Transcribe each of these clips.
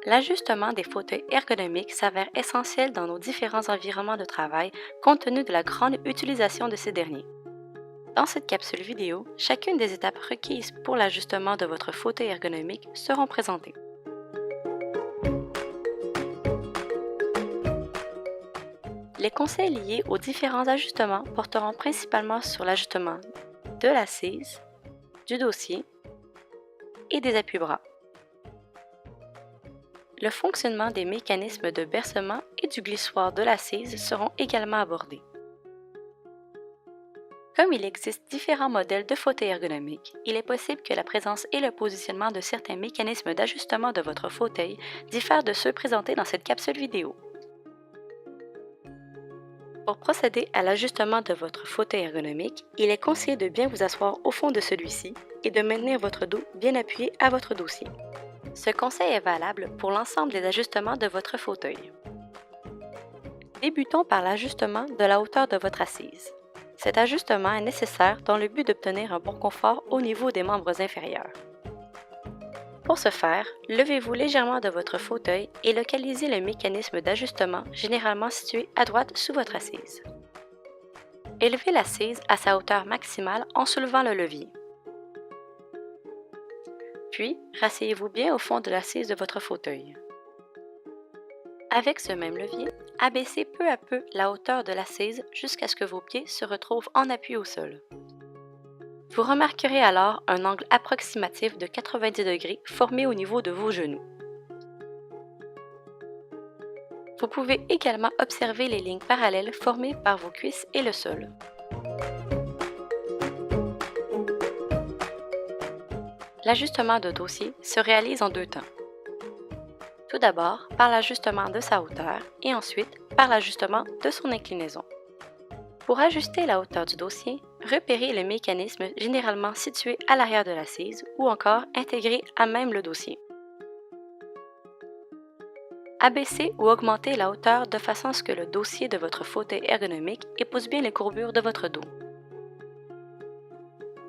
L'ajustement des fauteuils ergonomiques s'avère essentiel dans nos différents environnements de travail compte tenu de la grande utilisation de ces derniers. Dans cette capsule vidéo, chacune des étapes requises pour l'ajustement de votre fauteuil ergonomique seront présentées. Les conseils liés aux différents ajustements porteront principalement sur l'ajustement de l'assise, du dossier et des appuis-bras. Le fonctionnement des mécanismes de bercement et du glissoir de l'assise seront également abordés. Comme il existe différents modèles de fauteuils ergonomiques, il est possible que la présence et le positionnement de certains mécanismes d'ajustement de votre fauteuil diffèrent de ceux présentés dans cette capsule vidéo. Pour procéder à l'ajustement de votre fauteuil ergonomique, il est conseillé de bien vous asseoir au fond de celui-ci et de maintenir votre dos bien appuyé à votre dossier. Ce conseil est valable pour l'ensemble des ajustements de votre fauteuil. Débutons par l'ajustement de la hauteur de votre assise. Cet ajustement est nécessaire dans le but d'obtenir un bon confort au niveau des membres inférieurs. Pour ce faire, levez-vous légèrement de votre fauteuil et localisez le mécanisme d'ajustement généralement situé à droite sous votre assise. Élevez l'assise à sa hauteur maximale en soulevant le levier. Puis, rasseyez-vous bien au fond de l'assise de votre fauteuil. Avec ce même levier, abaissez peu à peu la hauteur de l'assise jusqu'à ce que vos pieds se retrouvent en appui au sol. Vous remarquerez alors un angle approximatif de 90 degrés formé au niveau de vos genoux. Vous pouvez également observer les lignes parallèles formées par vos cuisses et le sol. L'ajustement de dossier se réalise en deux temps. Tout d'abord par l'ajustement de sa hauteur et ensuite par l'ajustement de son inclinaison. Pour ajuster la hauteur du dossier, repérez le mécanisme généralement situé à l'arrière de l'assise ou encore intégré à même le dossier. Abaissez ou augmentez la hauteur de façon à ce que le dossier de votre fauteuil ergonomique épouse bien les courbures de votre dos.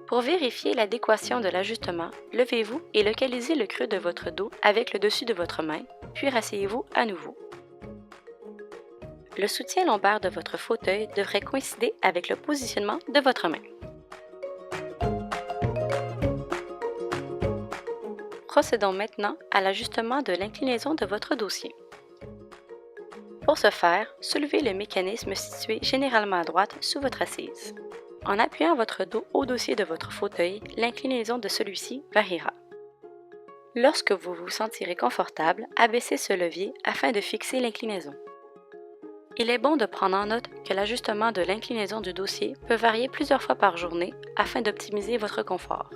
Pour vérifier l'adéquation de l'ajustement, levez-vous et localisez le creux de votre dos avec le dessus de votre main, puis rasseyez-vous à nouveau. Le soutien lombaire de votre fauteuil devrait coïncider avec le positionnement de votre main. Procédons maintenant à l'ajustement de l'inclinaison de votre dossier. Pour ce faire, soulevez le mécanisme situé généralement à droite sous votre assise. En appuyant votre dos au dossier de votre fauteuil, l'inclinaison de celui-ci variera. Lorsque vous vous sentirez confortable, abaissez ce levier afin de fixer l'inclinaison. Il est bon de prendre en note que l'ajustement de l'inclinaison du dossier peut varier plusieurs fois par journée afin d'optimiser votre confort.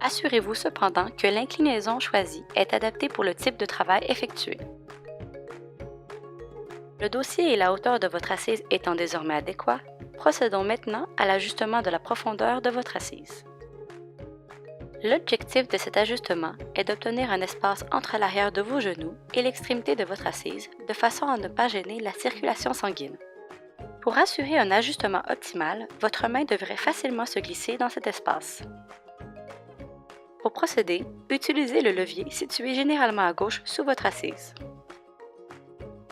Assurez-vous cependant que l'inclinaison choisie est adaptée pour le type de travail effectué. Le dossier et la hauteur de votre assise étant désormais adéquats, procédons maintenant à l'ajustement de la profondeur de votre assise. L'objectif de cet ajustement est d'obtenir un espace entre l'arrière de vos genoux et l'extrémité de votre assise de façon à ne pas gêner la circulation sanguine. Pour assurer un ajustement optimal, votre main devrait facilement se glisser dans cet espace. Pour procéder, utilisez le levier situé généralement à gauche sous votre assise.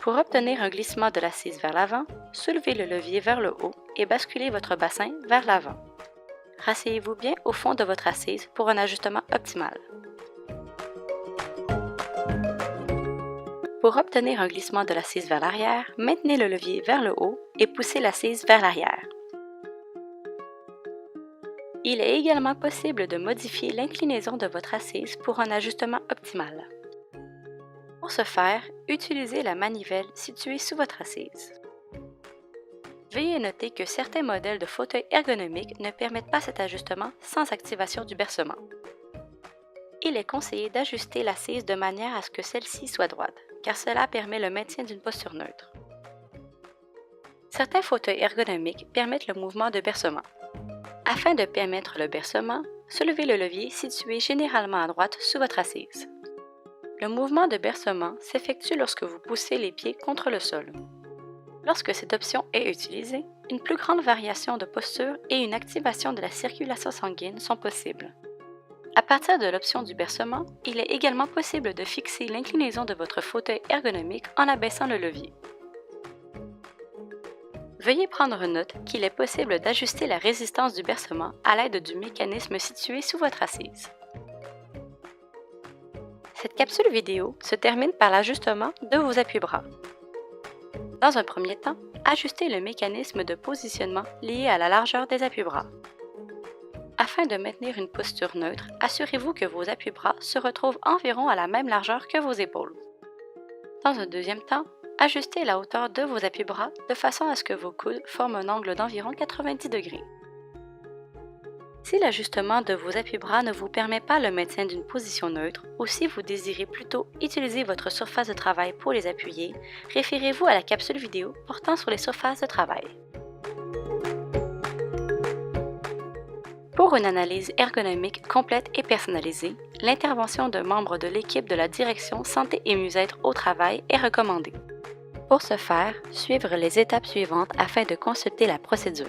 Pour obtenir un glissement de l'assise vers l'avant, soulevez le levier vers le haut et basculez votre bassin vers l'avant. Rasseyez-vous bien au fond de votre assise pour un ajustement optimal. Pour obtenir un glissement de l'assise vers l'arrière, maintenez le levier vers le haut et poussez l'assise vers l'arrière. Il est également possible de modifier l'inclinaison de votre assise pour un ajustement optimal. Pour ce faire, utilisez la manivelle située sous votre assise. Veuillez noter que certains modèles de fauteuils ergonomiques ne permettent pas cet ajustement sans activation du bercement. Il est conseillé d'ajuster l'assise de manière à ce que celle-ci soit droite, car cela permet le maintien d'une posture neutre. Certains fauteuils ergonomiques permettent le mouvement de bercement. Afin de permettre le bercement, soulevez le levier situé généralement à droite sous votre assise. Le mouvement de bercement s'effectue lorsque vous poussez les pieds contre le sol. Lorsque cette option est utilisée, une plus grande variation de posture et une activation de la circulation sanguine sont possibles. À partir de l'option du bercement, il est également possible de fixer l'inclinaison de votre fauteuil ergonomique en abaissant le levier. Veuillez prendre note qu'il est possible d'ajuster la résistance du bercement à l'aide du mécanisme situé sous votre assise. Cette capsule vidéo se termine par l'ajustement de vos appuis-bras. Dans un premier temps, ajustez le mécanisme de positionnement lié à la largeur des appuis-bras. Afin de maintenir une posture neutre, assurez-vous que vos appuis-bras se retrouvent environ à la même largeur que vos épaules. Dans un deuxième temps, ajustez la hauteur de vos appuis-bras de façon à ce que vos coudes forment un angle d'environ 90 degrés. Si l'ajustement de vos appuis-bras ne vous permet pas le maintien d'une position neutre ou si vous désirez plutôt utiliser votre surface de travail pour les appuyer, référez-vous à la capsule vidéo portant sur les surfaces de travail. Pour une analyse ergonomique complète et personnalisée, l'intervention d'un membre de l'équipe de la direction santé et mieux-être au travail est recommandée. Pour ce faire, suivre les étapes suivantes afin de consulter la procédure.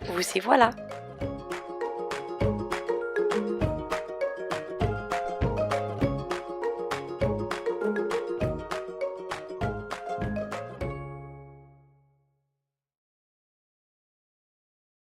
Vous y voilà!